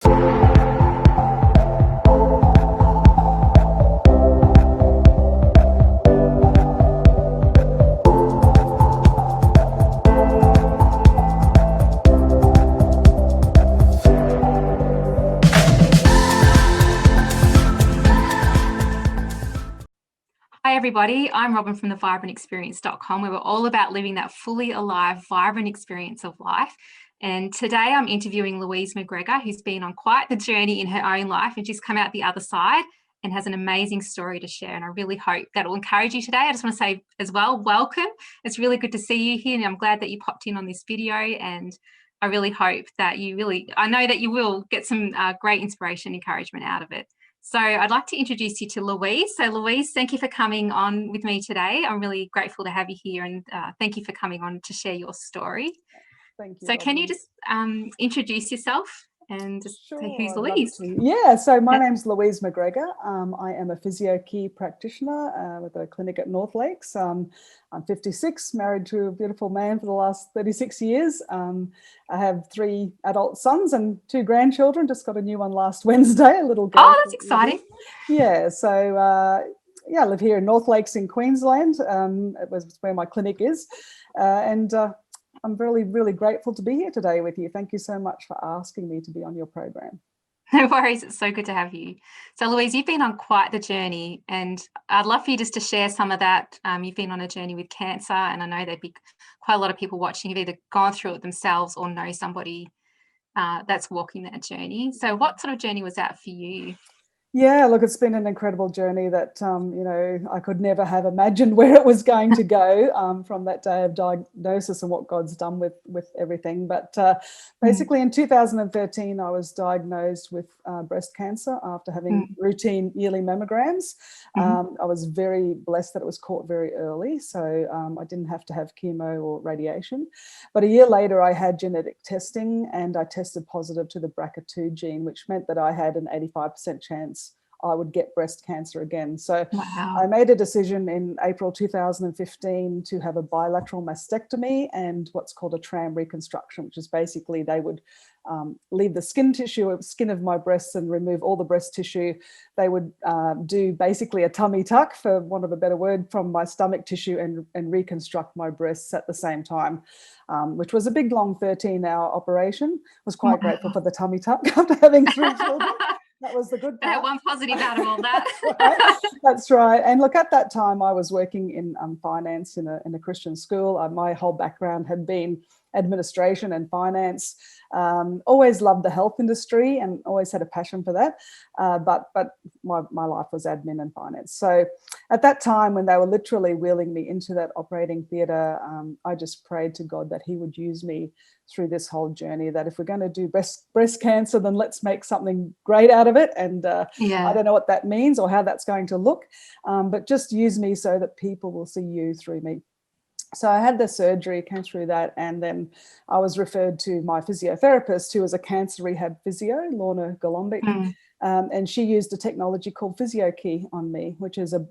Hi everybody, I'm Robin from thevibrantexperience.com, where we're all about living that fully alive, vibrant experience of life. And today I'm interviewing Louise Macgregor, who's been on quite the journey in her own life, and she's come out the other side and has an amazing story to share. And I really hope that will encourage you today. I just want to say as well, welcome. It's really good to see you here, and I'm glad that you popped in on this video. And I really hope that I know that you will get some great inspiration, encouragement out of it. So I'd like to introduce you to Louise. So Louise, thank you for coming on with me today. I'm really grateful to have you here, and thank you for coming on to share your story. Thank you. So Robin, can you just introduce yourself and just say who's Louise? Yeah, so my name's Louise Macgregor. I am a Physiokey Practitioner with a clinic at North Lakes. I'm 56, married to a beautiful man for the last 36 years. I have 3 adult sons and 2 grandchildren. Just got a new one last Wednesday, a little girl. Oh, that's exciting. Yeah, so I live here in North Lakes in Queensland. It was where my clinic is. I'm really, really grateful to be here today with you. Thank you so much for asking me to be on your program. No worries. It's so good to have you. So Louise, you've been on quite the journey, and I'd love for you just to share some of that. You've been on a journey with cancer, and I know there'd be quite a lot of people watching who've either gone through it themselves or know somebody that's walking that journey. So what sort of journey was that for you? Yeah, look, it's been an incredible journey that, I could never have imagined where it was going to go from that day of diagnosis and what God's done with everything. But basically in 2013, I was diagnosed with breast cancer after having routine yearly mammograms. I was very blessed that it was caught very early, so I didn't have to have chemo or radiation. But a year later, I had genetic testing and I tested positive to the BRCA2 gene, which meant that I had an 85% chance I would get breast cancer again. So I made a decision in April 2015 to have a bilateral mastectomy and what's called a tram reconstruction, which is basically they would leave the skin of my breasts and remove all the breast tissue. They would do basically a tummy tuck, for want of a better word, from my stomach tissue and reconstruct my breasts at the same time, which was a big, long 13-hour operation. I was quite grateful for the tummy tuck after having 3 children. That was the good part. One positive out of all that. That's right. And look, at that time, I was working in finance in a Christian school. My whole background had been administration and finance. Always loved the health industry and always had a passion for that. But my life was admin and finance. So at that time, when they were literally wheeling me into that operating theatre, I just prayed to God that he would use me through this whole journey, that if we're going to do breast cancer, then let's make something great out of it. And I don't know what that means or how that's going to look, but just use me so that people will see you through me. So I had the surgery, came through that, and then I was referred to my physiotherapist, who was a cancer rehab physio, Lorna Golombek, and she used a technology called Physiokey on me, which is a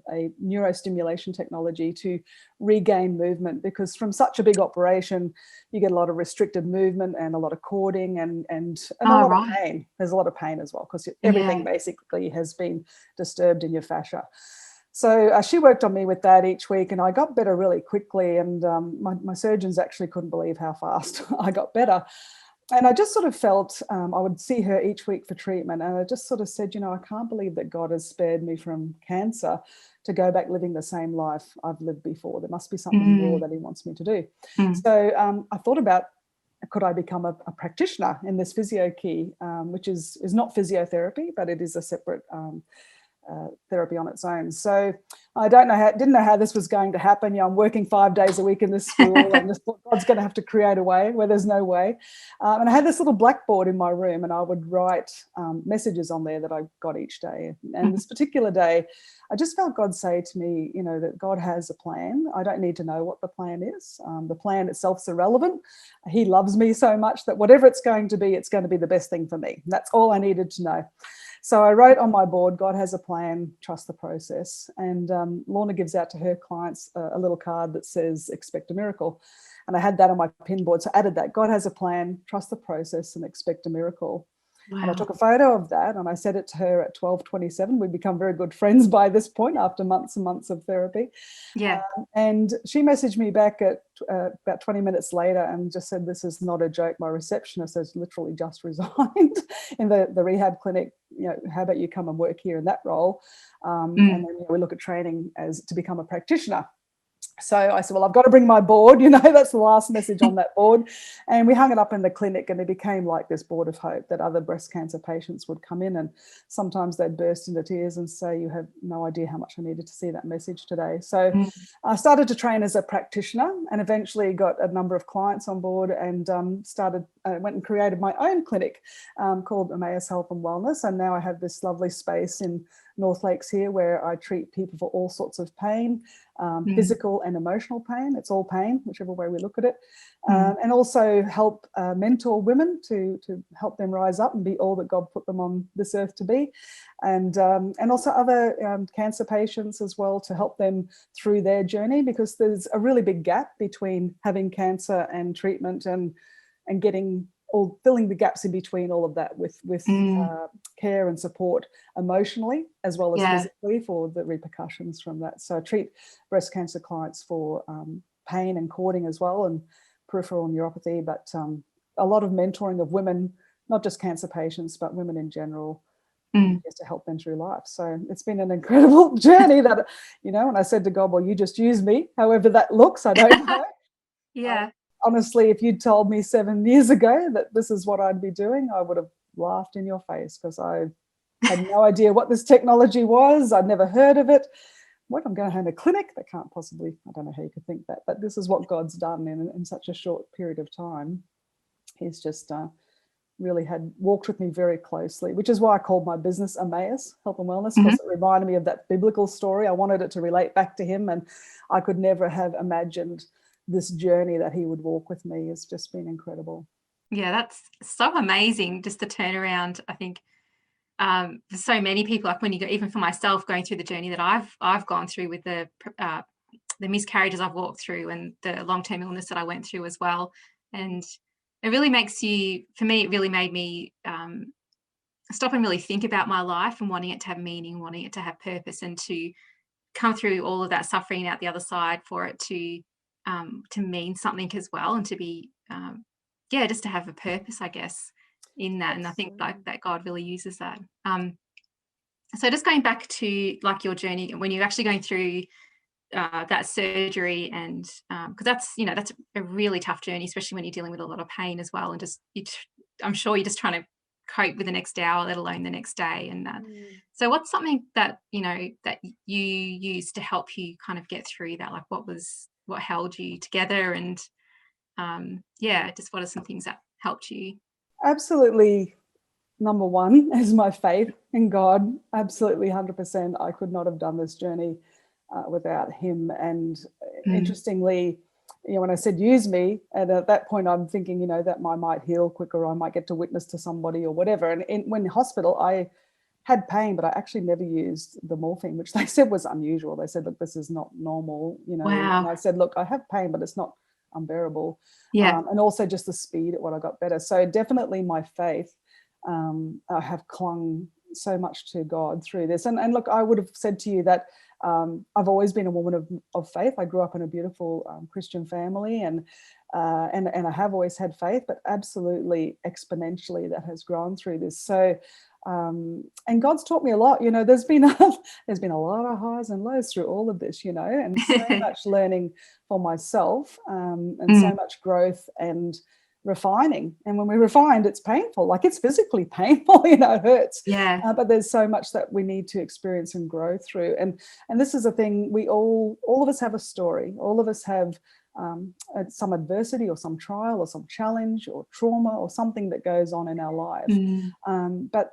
neurostimulation technology to regain movement, because from such a big operation, you get a lot of restricted movement and a lot of cording and a lot of pain. There's a lot of pain as well, because everything basically has been disturbed in your fascia. So she worked on me with that each week, and I got better really quickly. And my surgeons actually couldn't believe how fast I got better. And I just sort of felt I would see her each week for treatment. And I just sort of said, I can't believe that God has spared me from cancer to go back living the same life I've lived before. There must be something more that he wants me to do. So I thought about, could I become a practitioner in this Physiokey, which is not physiotherapy, but it is a separate therapy on its own. So I didn't know how this was going to happen. I'm working 5 days a week in this school, and just thought God's going to have to create a way where there's no way. And I had this little blackboard in my room, and I would write messages on there that I got each day. And this particular day, I just felt God say to me, that God has a plan. I don't need to know what the plan is. The plan itself's irrelevant. He loves me so much that whatever it's going to be the best thing for me. That's all I needed to know. So I wrote on my board, God has a plan, trust the process. And Lorna gives out to her clients a little card that says, expect a miracle. And I had that on my pin board. So I added that, God has a plan, trust the process, and expect a miracle. And I Wow. took a photo of that and I sent it to her at 12:27. We'd become very good friends by this point after months and months of therapy. Yeah. And she messaged me back at about 20 minutes later and just said, "This is not a joke. My receptionist has literally just resigned in the rehab clinic. How about you come and work here in that role? And then we look at training as to become a practitioner." So I said, well, I've got to bring my board, that's the last message on that board. And we hung it up in the clinic, and it became like this board of hope that other breast cancer patients would come in, and sometimes they'd burst into tears and say, "You have no idea how much I needed to see that message today." So I started to train as a practitioner and eventually got a number of clients on board and went and created my own clinic called Emmaus Health and Wellness. And now I have this lovely space in North Lakes here where I treat people for all sorts of pain, physical and emotional pain. It's all pain, whichever way we look at it. And also help mentor women to help them rise up and be all that God put them on this earth to be. And also other cancer patients as well, to help them through their journey, because there's a really big gap between having cancer and treatment and getting or filling the gaps in between all of that with care and support emotionally as well as physically for the repercussions from that. So I treat breast cancer clients for pain and cording as well, and peripheral neuropathy, but a lot of mentoring of women, not just cancer patients, but women in general, just to help them through life. So it's been an incredible journey that, and I said to God, well, you just use me, however that looks, I don't know. Yeah. Honestly, if you'd told me 7 years ago that this is what I'd be doing, I would have laughed in your face, because I had no idea what this technology was. I'd never heard of it. What, I'm going to have a clinic? That can't possibly, I don't know how you could think that, but this is what God's done in such a short period of time. He's just really had walked with me very closely, which is why I called my business Emmaus Health and Wellness, because it reminded me of that biblical story. I wanted it to relate back to him, and I could never have imagined this journey that he would walk with me. Has just been incredible. Yeah, that's so amazing, just the turnaround. I think for so many people, like when you go, even for myself, going through the journey that I've gone through with the miscarriages I've walked through and the long-term illness that I went through as well. And it really makes you, for me, it really made me stop and really think about my life and wanting it to have meaning, wanting it to have purpose, and to come through all of that suffering out the other side for it to mean something as well, and to be just to have a purpose, I guess, in that. And I think like that God really uses that. So just going back to like your journey when you're actually going through that surgery, and because that's a really tough journey, especially when you're dealing with a lot of pain as well, and just I'm sure you're just trying to cope with the next hour, let alone the next day. And so what's something that that you used to help you kind of get through that? Like what held you together, and just what are some things that helped you? Absolutely. Number one is my faith in God. Absolutely 100%. I could not have done this journey without him. And interestingly, when I said use me, and at that point I'm thinking, that I might heal quicker, or I might get to witness to somebody or whatever. And when in hospital, I had pain, but I actually never used the morphine, which they said was unusual. They said, look, this is not normal, Wow. And I said, look, I have pain, but it's not unbearable. Yeah. And also just the speed at what I got better. So definitely my faith. I have clung so much to God through this. And look, I would have said to you that I've always been a woman of faith. I grew up in a beautiful Christian family, and I have always had faith, but absolutely exponentially that has grown through this. So, and God's taught me a lot. There's been a lot of highs and lows through all of this. And so much learning for myself, and so much growth and refining. And when we refined, it's painful, like it's physically painful, it hurts. Yeah. But there's so much that we need to experience and grow through. And this is a thing, we all of us have a story. All of us have some adversity or some trial or some challenge or trauma or something that goes on in our life. But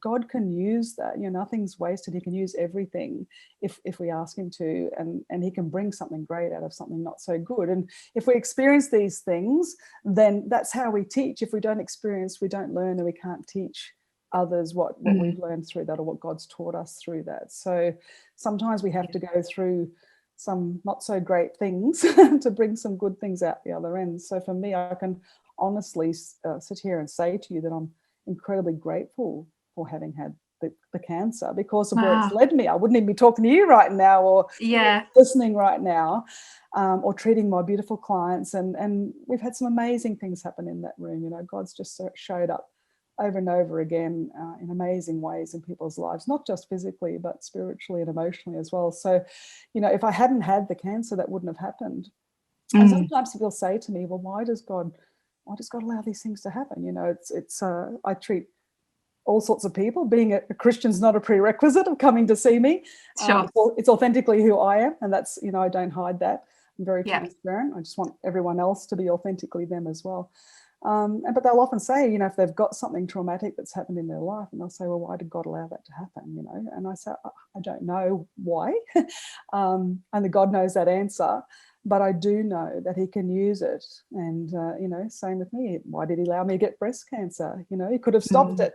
God can use that. Nothing's wasted. He can use everything if we ask him to, and he can bring something great out of something not so good. And if we experience these things, then that's how we teach. If we don't experience, we don't learn, and we can't teach others what we've learned through that, or what God's taught us through that. So sometimes we have to go through some not so great things to bring some good things out the other end. So for me, I can honestly sit here and say to you that I'm incredibly grateful for having had the cancer because of where Wow. it's led me. I wouldn't even be talking to you right now or Yeah. listening right now, or treating my beautiful clients. And we've had some amazing things happen in that room. You know, God's just showed up over and over again in amazing ways in people's lives, not just physically, but spiritually and emotionally as well. So, you know, if I hadn't had the cancer, that wouldn't have happened. And sometimes people say to me, well, why does God allow these things to happen? You know, I treat all sorts of people. Being a Christian's not a prerequisite of coming to see me. Sure. It's authentically who I am. And that's, you know, I don't hide that. I'm very Yeah. transparent. I just want everyone else to be authentically them as well. But they'll often say, you know, if they've got something traumatic that's happened in their life, and they'll say, well, why did God allow that to happen? You know, and I say, I don't know why. Only God knows that answer. But I do know that he can use it. And, you know, same with me. Why did he allow me to get breast cancer? You know, he could have stopped it,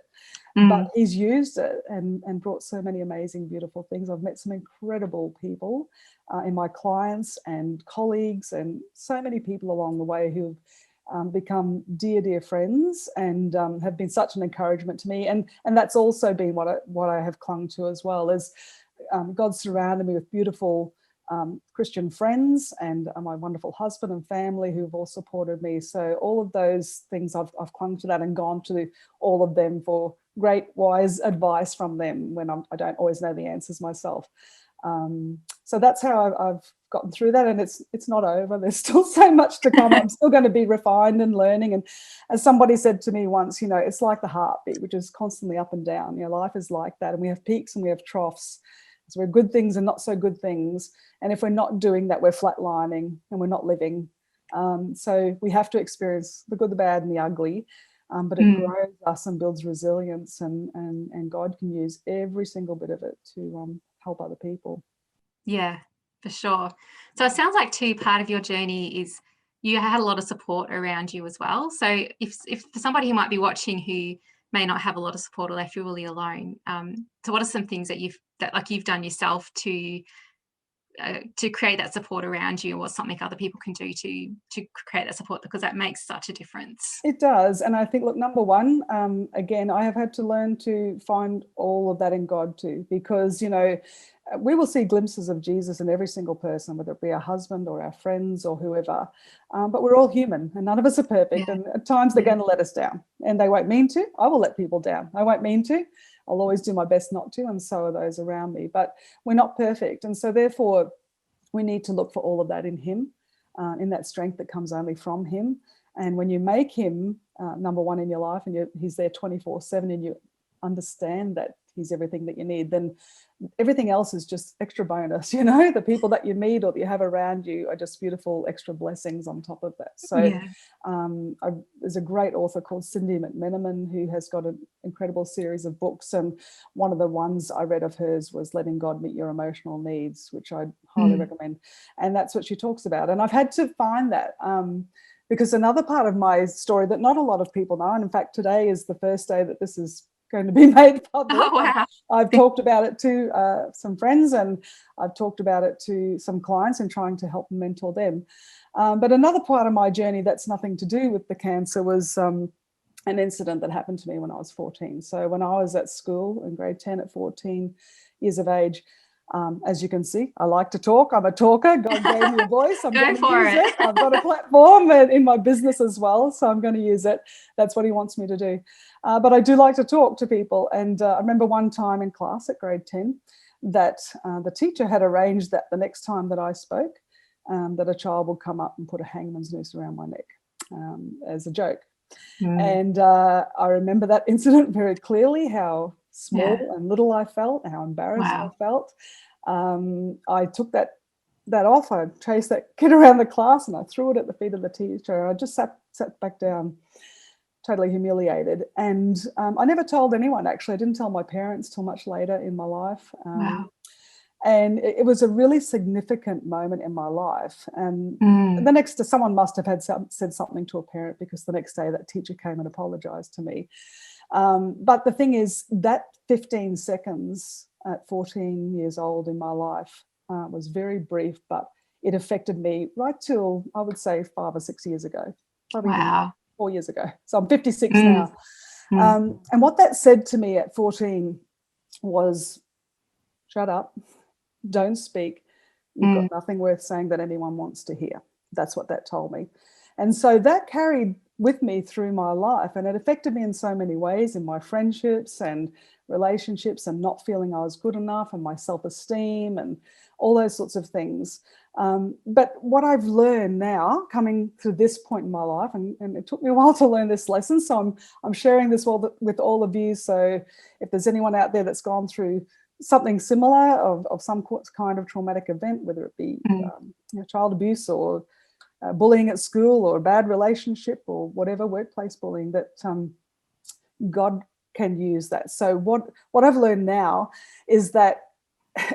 but he's used it and brought so many amazing, beautiful things. I've met some incredible people in my clients and colleagues, and so many people along the way who've become dear friends and have been such an encouragement to me. And that's also been what I have clung to as well, is God surrounded me with beautiful Christian friends and my wonderful husband and family who've all supported me. So all of those things, I've clung to that and gone to all of them for great, wise advice from them when I don't always know the answers myself. So that's how I've gotten through that, and it's not over. There's still so much to come. I'm still going to be refined and learning. And as somebody said to me once, you know, it's like the heartbeat, which is constantly up and down. You know, life is like that, and we have peaks and we have troughs. So we have good things and not so good things. And if we're not doing that, we're flatlining and we're not living. So we have to experience the good, the bad, and the ugly. But it grows us and builds resilience, and God can use every single bit of it to help other people. Yeah, for sure. So it sounds like too, part of your journey is you had a lot of support around you as well. So if for somebody who might be watching who may not have a lot of support or they feel really alone, so what are some things that you've done yourself to create that support around you, or something other people can do to create that support, because that makes such a difference? It does. And I think, look, number one, again, I have had to learn to find all of that in God too, because, you know, we will see glimpses of Jesus in every single person, whether it be our husband or our friends or whoever. But we're all human and none of us are perfect. Yeah. And at times they're going to let us down, and they won't mean to. I will let people down. I won't mean to. I'll always do my best not to. And so are those around me. But we're not perfect. And so therefore, we need to look for all of that in him, in that strength that comes only from him. And when you make him number one in your life, and he's there 24/7, and you understand that he's everything that you need, then everything else is just extra bonus. You know, the people that you meet or that you have around you are just beautiful extra blessings on top of that. So there's a great author called Cindi McMenamin who has got an incredible series of books, and one of the ones I read of hers was Letting God Meet Your Emotional Needs, which I highly recommend. And that's what she talks about. And I've had to find that because another part of my story that not a lot of people know, and in fact today is the first day that this is going to be made public. Oh, wow. I've talked about it to some friends, and I've talked about it to some clients and trying to help mentor them. But another part of my journey that's nothing to do with the cancer was an incident that happened to me when I was 14. So when I was at school in grade 10 at 14 years of age, as you can see, I like to talk. I'm a talker. God gave me a voice. I'm going to use it. I've got a platform in my business as well, so I'm going to use it. That's what he wants me to do. But I do like to talk to people. And I remember one time in class at grade 10 that the teacher had arranged that the next time that I spoke, that a child would come up and put a hangman's noose around my neck as a joke. And I remember that incident very clearly, how small and little I felt, how embarrassed I felt. I took that off. I chased that kid around the class and I threw it at the feet of the teacher. I just sat back down, totally humiliated. And I never told anyone, actually. I didn't tell my parents till much later in my life. And it was a really significant moment in my life. And the next day, someone must have said something to a parent, because the next day that teacher came and apologized to me. But the thing is, that 15 seconds at 14 years old in my life was very brief, but it affected me right till, I would say, 5 or 6 years ago, probably even 4 years ago. So I'm 56 now. And what that said to me at 14 was, shut up, don't speak. You've got nothing worth saying that anyone wants to hear. That's what that told me. And so that carried with me through my life, and it affected me in so many ways, in my friendships and relationships, and not feeling I was good enough, and my self-esteem and all those sorts of things. But what I've learned now, coming to this point in my life, and it took me a while to learn this lesson, so I'm sharing this with all of you. So if there's anyone out there that's gone through something similar of some kind of traumatic event, whether it be child abuse or bullying at school or a bad relationship or whatever, workplace bullying, that God can use that. So what I've learned now is that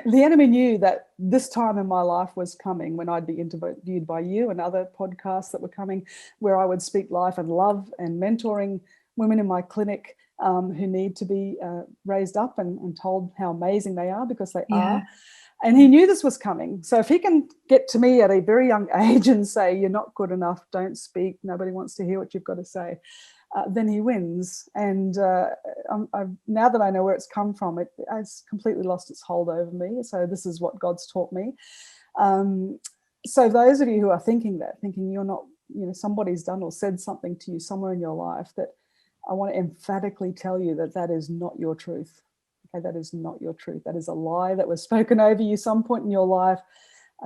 the enemy knew that this time in my life was coming, when I'd be interviewed by you and other podcasts that were coming, where I would speak life and love and mentoring women in my clinic who need to be raised up and told how amazing they are, because they are. And he knew this was coming. So if he can get to me at a very young age and say, you're not good enough, don't speak, nobody wants to hear what you've got to say, then he wins. And now that I know where it's come from, it's completely lost its hold over me. So this is what God's taught me. So those of you who are thinking you're not, somebody's done or said something to you somewhere in your life, that I want to emphatically tell you that is not your truth. Okay, that is not your truth. That is a lie that was spoken over you some point in your life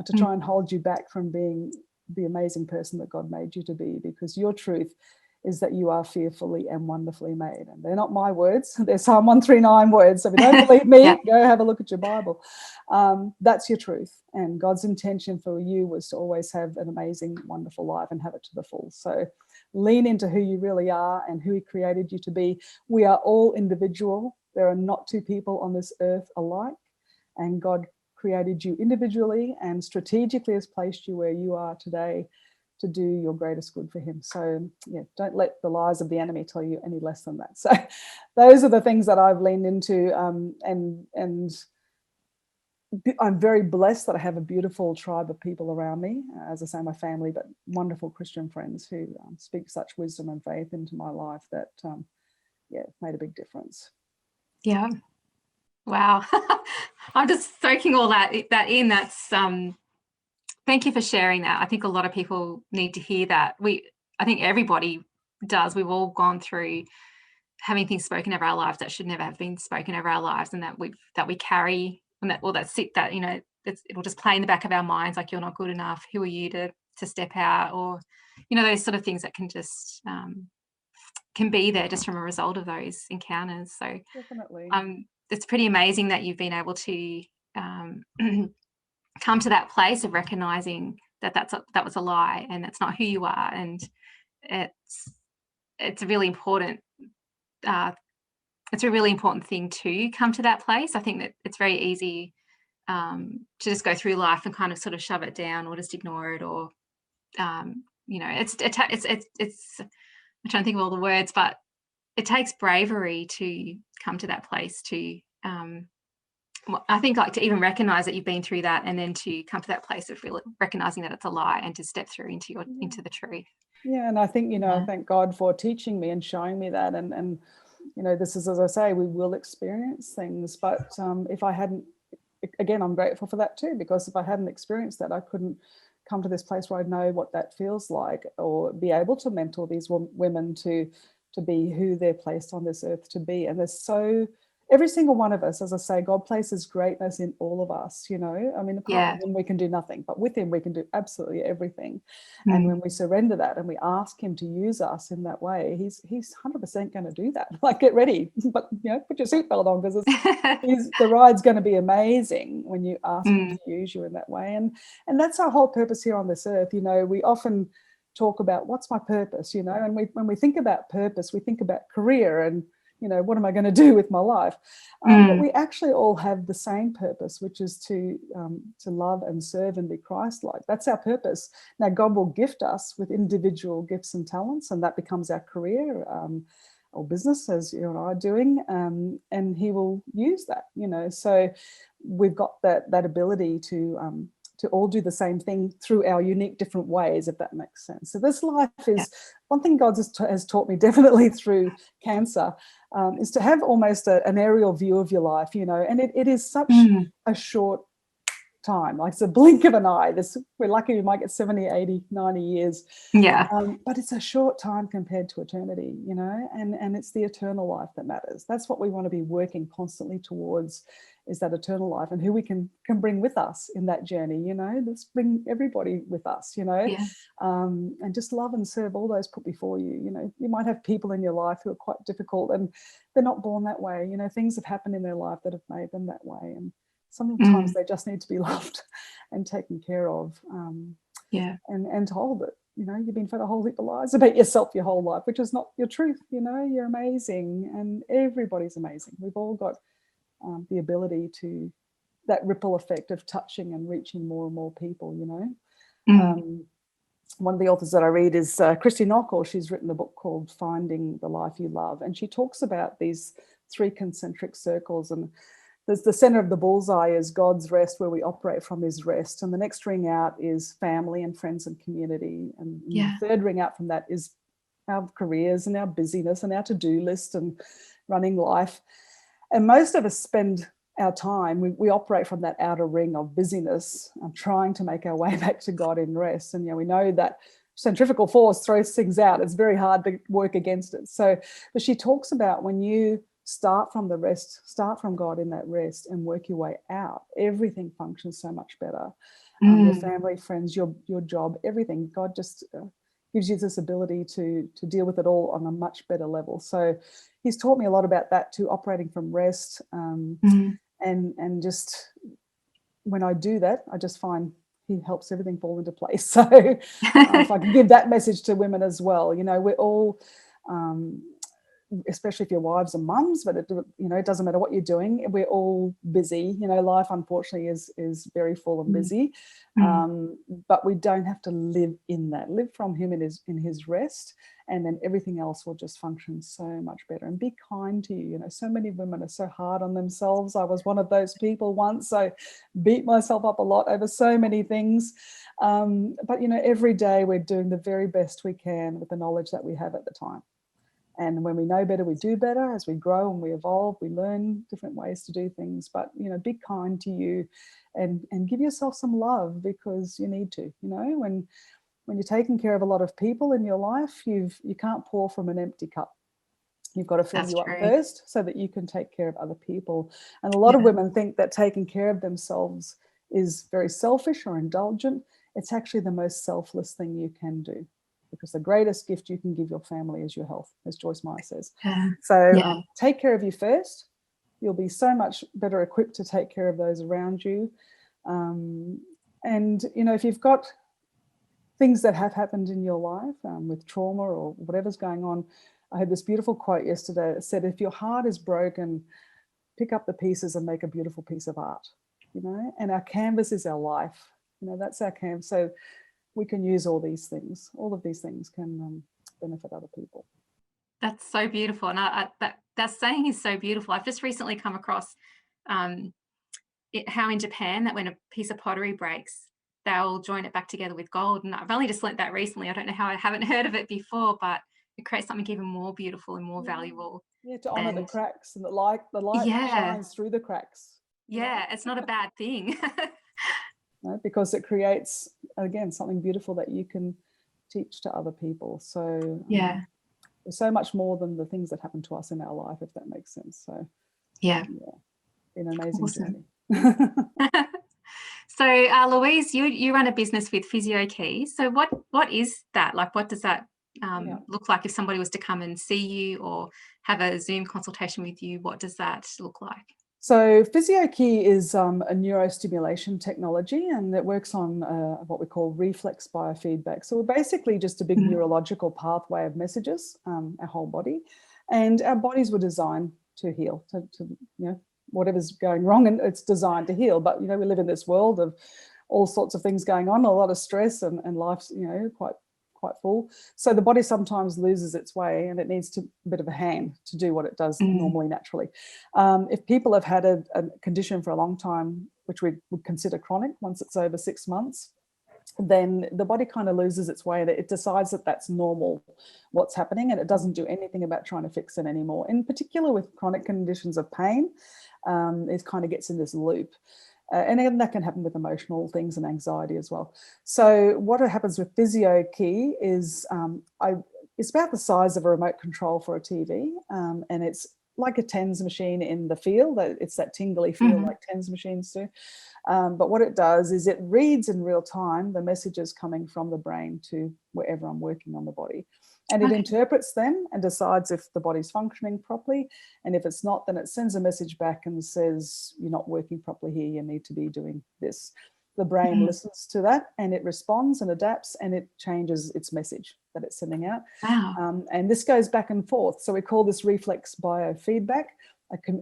to try and hold you back from being the amazing person that God made you to be, because your truth is that you are fearfully and wonderfully made. And they're not my words. They're Psalm 139 words. So if you don't believe me, go have a look at your Bible. That's your truth. And God's intention for you was to always have an amazing, wonderful life and have it to the full. So lean into who you really are and who he created you to be. We are all individual. There are not two people on this earth alike. And God created you individually and strategically has placed you where you are today to do your greatest good for him. So don't let the lies of the enemy tell you any less than that. So those are the things that I've leaned into, and I'm very blessed that I have a beautiful tribe of people around me, as I say, my family, but wonderful Christian friends who speak such wisdom and faith into my life that made a big difference. Yeah. Wow. I'm just soaking all that in. That's thank you for sharing that. I think a lot of people need to hear that. I think everybody does. We've all gone through having things spoken over our lives that should never have been spoken over our lives, and that we carry, and it'll just play in the back of our minds, like, you're not good enough. Who are you to step out? Or, those sort of things that can just can be there just from a result of those encounters. So definitely. It's pretty amazing that you've been able to come to that place of recognizing that was a lie and that's not who you are. And it's a really important thing to come to that place. I think that it's very easy to just go through life and kind of sort of shove it down or just ignore it, or it's I'm trying to think of all the words, but it takes bravery to come to that place to I think, like, to even recognize that you've been through that, and then to come to that place of really recognizing that it's a lie and to step through into the truth. Yeah, and I think, thank God for teaching me and showing me that. And this is, as I say, we will experience things. But if I hadn't, again, I'm grateful for that too, because if I hadn't experienced that, I couldn't come to this place where I know what that feels like, or be able to mentor these women to be who they're placed on this earth to be. And every single one of us, as I say, God places greatness in all of us, I mean, apart from him, we can do nothing, but with him, we can do absolutely everything. And when we surrender that and we ask him to use us in that way, he's 100% going to do that. Like, get ready, but, put your seatbelt on, because the ride's going to be amazing when you ask him to use you in that way. And that's our whole purpose here on this earth. We often talk about, what's my purpose, and when we think about purpose, we think about career and, what am I going to do with my life? But we actually all have the same purpose, which is to love and serve and be Christ-like. That's our purpose. Now, God will gift us with individual gifts and talents, and that becomes our career or business, as you and I are doing, and he will use that, So we've got that ability to to all do the same thing through our unique different ways, if that makes sense. So this life is, one thing God has taught me definitely through cancer, is to have almost an aerial view of your life, you know, and it is such a short time, like it's a blink of an eye. We're lucky we might get 70, 80, 90 years. Yeah. But it's a short time compared to eternity, you know, and it's the eternal life that matters. That's what we want to be working constantly towards, is that eternal life, and who we can bring with us in that journey, you know. Let's bring everybody with us, you know, and just love and serve all those put before you. You know, you might have people in your life who are quite difficult and they're not born that way. You know, things have happened in their life that have made them that way. And sometimes they just need to be loved and taken care of, and told that, you know, you've been fed a whole heap of lies about yourself your whole life, which is not your truth. You know, you're amazing and everybody's amazing. We've all got the ability to, that ripple effect of touching and reaching more and more people, you know. One of the authors that I read is Christy Nockels. She's written a book called Finding the Life You Love, and she talks about these 3 concentric circles, and there's the center of the bullseye is God's rest, where we operate from his rest. And the next ring out is family and friends and community. And the third ring out from that is our careers and our busyness and our to-do list and running life. And most of us spend our time, we operate from that outer ring of busyness and trying to make our way back to God in rest. And, you know, we know that centrifugal force throws things out. It's very hard to work against it. So, but she talks about when you start from the rest, start from God in that rest and work your way out, everything functions so much better. Your family, friends, your job, everything. God just gives you this ability to deal with it all on a much better level. So he's taught me a lot about that too, operating from rest. And just when I do that, I just find he helps everything fall into place. So if I can give that message to women as well, you know, we're all especially if your wives and mums, but it doesn't matter what you're doing. We're all busy. You know, life unfortunately is very full and busy, but we don't have to live in that. Live from him in his rest, and then everything else will just function so much better. And be kind to you. You know, so many women are so hard on themselves. I was one of those people once. I beat myself up a lot over so many things. But you know, every day we're doing the very best we can with the knowledge that we have at the time. And when we know better, we do better. As we grow and we evolve, we learn different ways to do things. But, you know, be kind to you and give yourself some love, because you need to. You know, when you're taking care of a lot of people in your life, you can't pour from an empty cup. You've got to fill you up first so that you can take care of other people. And a lot of women think that taking care of themselves is very selfish or indulgent. It's actually the most selfless thing you can do, because the greatest gift you can give your family is your health, as Joyce Meyer says. So take care of you first. You'll be so much better equipped to take care of those around you. And, you know, if you've got things that have happened in your life with trauma or whatever's going on, I had this beautiful quote yesterday that said, if your heart is broken, pick up the pieces and make a beautiful piece of art, you know, and our canvas is our life. You know, that's our canvas. So we can use all these things. All of these things can benefit other people. That's so beautiful. And that saying is so beautiful. I've just recently come across how in Japan that when a piece of pottery breaks, they'll join it back together with gold. And I've only just learnt that recently. I don't know how I haven't heard of it before, but it creates something even more beautiful and more valuable. Yeah, to honour the cracks, and the light shines through the cracks. Yeah, it's not a bad thing. No, because it creates, again, something beautiful that you can teach to other people. So there's so much more than the things that happen to us in our life, if that makes sense. So been an amazing journey. So Louise, you run a business with Physiokey. So what is that? Like, what does that look like if somebody was to come and see you or have a Zoom consultation with you? What does that look like? So Physiokey is a neurostimulation technology, and it works on what we call reflex biofeedback. So we're basically just a big neurological pathway of messages, our whole body, and our bodies were designed to heal, to you know, whatever's going wrong, and it's designed to heal. But, you know, we live in this world of all sorts of things going on, a lot of stress, and life's, you know, quite full. So the body sometimes loses its way, and it needs a bit of a hand to do what it does normally, naturally. If people have had a condition for a long time, which we would consider chronic once it's over 6 months, then the body kind of loses its way. It decides that that's normal, what's happening, and it doesn't do anything about trying to fix it anymore. In particular with chronic conditions of pain, it kind of gets in this loop. And again, that can happen with emotional things and anxiety as well. So what happens with Physiokey is it's about the size of a remote control for a TV, and it's like a TENS machine in the feel. It's that tingly feel like TENS machines do. But what it does is it reads in real time the messages coming from the brain to wherever I'm working on the body. And it interprets them and decides if the body's functioning properly. And if it's not, then it sends a message back and says, you're not working properly here, you need to be doing this. The brain listens to that and it responds and adapts and it changes its message that it's sending out. Wow. And this goes back and forth. So we call this reflex biofeedback.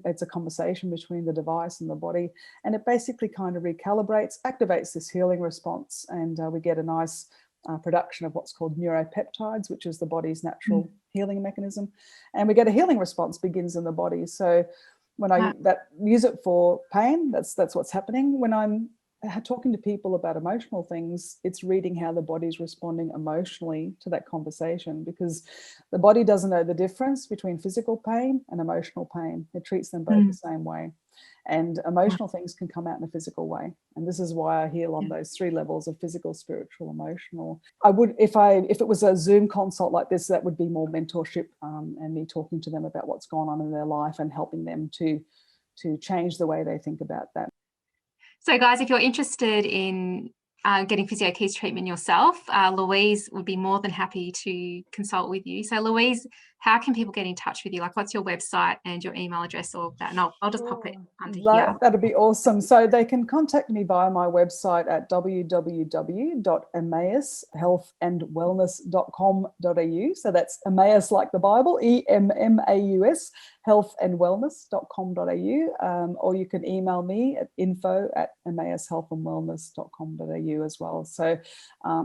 It's a conversation between the device and the body. And it basically kind of recalibrates, activates this healing response. And we get a nice production of what's called neuropeptides, which is the body's natural healing mechanism. And we get a healing response begins in the body. So when I use it for pain, that's what's happening. When I'm talking to people about emotional things, it's reading how the body's responding emotionally to that conversation, because the body doesn't know the difference between physical pain and emotional pain. It treats them both the same way. And emotional things can come out in a physical way. And this is why I heal on those 3 levels of physical, spiritual, emotional. I would, if it was a Zoom consult like this, that would be more mentorship and me talking to them about what's gone on in their life and helping them to change the way they think about that. So guys, if you're interested in getting Physiokey's treatment yourself, Louise would be more than happy to consult with you. So Louise, how can people get in touch with you? Like, what's your website and your email address, or that? And I'll just pop it under here. That'd be awesome. So they can contact me via my website at www.emmaushealthandwellness.com.au. So that's Emmaus like the Bible, EMMAUS, healthandwellness.com.au. Or you can email me at info@emmaushealthandwellness.com.au as well. So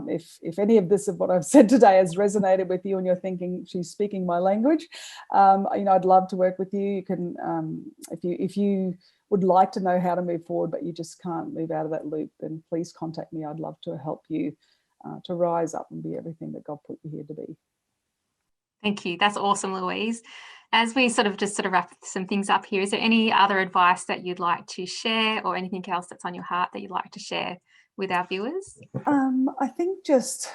if any of this of what I've said today has resonated with you and you're thinking she's speaking my language, I'd love to work with you. You can, if you would like to know how to move forward, but you just can't move out of that loop, then please contact me. I'd love to help you to rise up and be everything that God put you here to be. Thank you. That's awesome, Louise. As we sort of wrap some things up here, is there any other advice that you'd like to share, or anything else that's on your heart that you'd like to share with our viewers? I think just,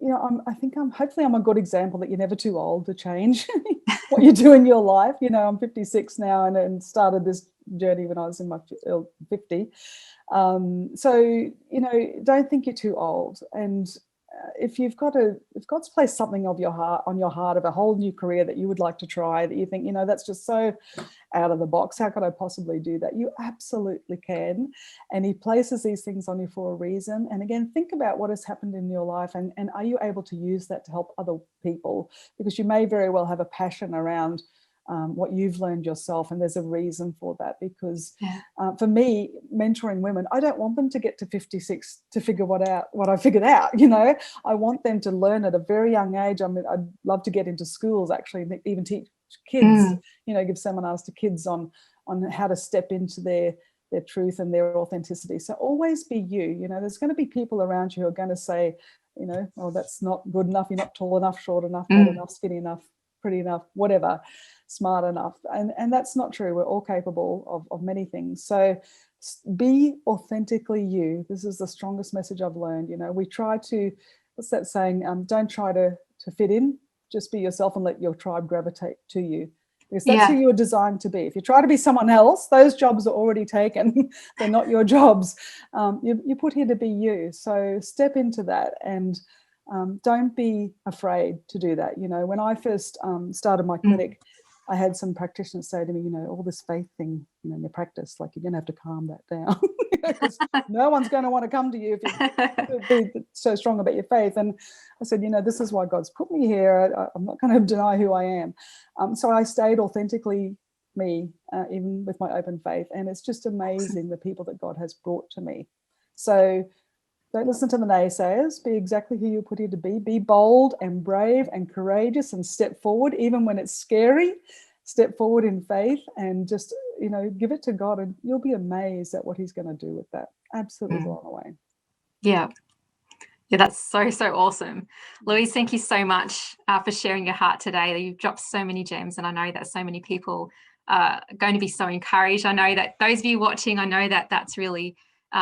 hopefully I'm a good example that you're never too old to change what you do in your life. I'm 56 now and started this journey when I was in my 50. So, don't think you're too old. And if God's placed something on your heart of a whole new career that you would like to try, that you think, that's just so out of the box, how could I possibly do that? You absolutely can. And he places these things on you for a reason. And again, think about what has happened in your life and are you able to use that to help other people? Because you may very well have a passion around what you've learned yourself, and there's a reason for that. Because for me, mentoring women, I don't want them to get to 56 to figure what I figured out. I want them to learn at a very young age. I mean, I'd love to get into schools, actually, even teach kids. Give seminars to kids on how to step into their truth and their authenticity. So always be you. There's going to be people around you who are going to say, oh, that's not good enough. You're not tall enough, short enough, fat enough, skinny enough, pretty enough, whatever, smart enough. And that's not true. We're all capable of many things. So be authentically you. This is the strongest message I've learned. We try to, what's that saying? Don't try to fit in, just be yourself and let your tribe gravitate to you. Because that's who you're designed to be. If you try to be someone else, those jobs are already taken. They're not your jobs. You're put here to be you. So step into that and don't be afraid to do that. When I first started my clinic, I had some practitioners say to me, all this faith thing, in your practice, like, you're going to have to calm that down. Because no one's going to want to come to you if you be so strong about your faith. And I said, this is why God's put me here. I'm not going to deny who I am. So I stayed authentically me, even with my open faith. And it's just amazing the people that God has brought to me. So don't listen to the naysayers. Be exactly who you're put here to be. Be bold and brave and courageous and step forward, even when it's scary. step forward in faith and just, give it to God, and you'll be amazed at what he's going to do with that. Absolutely blown away. Yeah. Yeah, that's so awesome. Louise, thank you so much for sharing your heart today. You've dropped so many gems, and I know that so many people are going to be so encouraged. I know that those of you watching, I know that that's really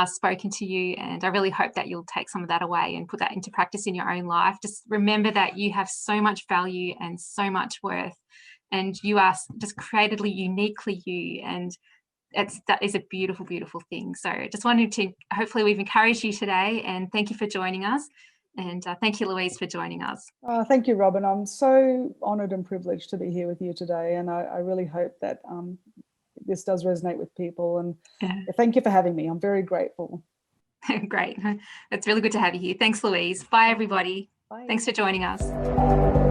spoken to you, and I really hope that you'll take some of that away and put that into practice in your own life. Just remember that you have so much value and so much worth, and you are just creatively, uniquely you, and that is a beautiful, beautiful thing. So just wanted to, hopefully we've encouraged you today, and thank you for joining us. And thank you, Louise, for joining us. Thank you, Robin. I'm so honoured and privileged to be here with you today. And I really hope that this does resonate with people. And thank you for having me. I'm very grateful. Great. It's really good to have you here. Thanks, Louise. Bye, everybody. Bye. Thanks for joining us.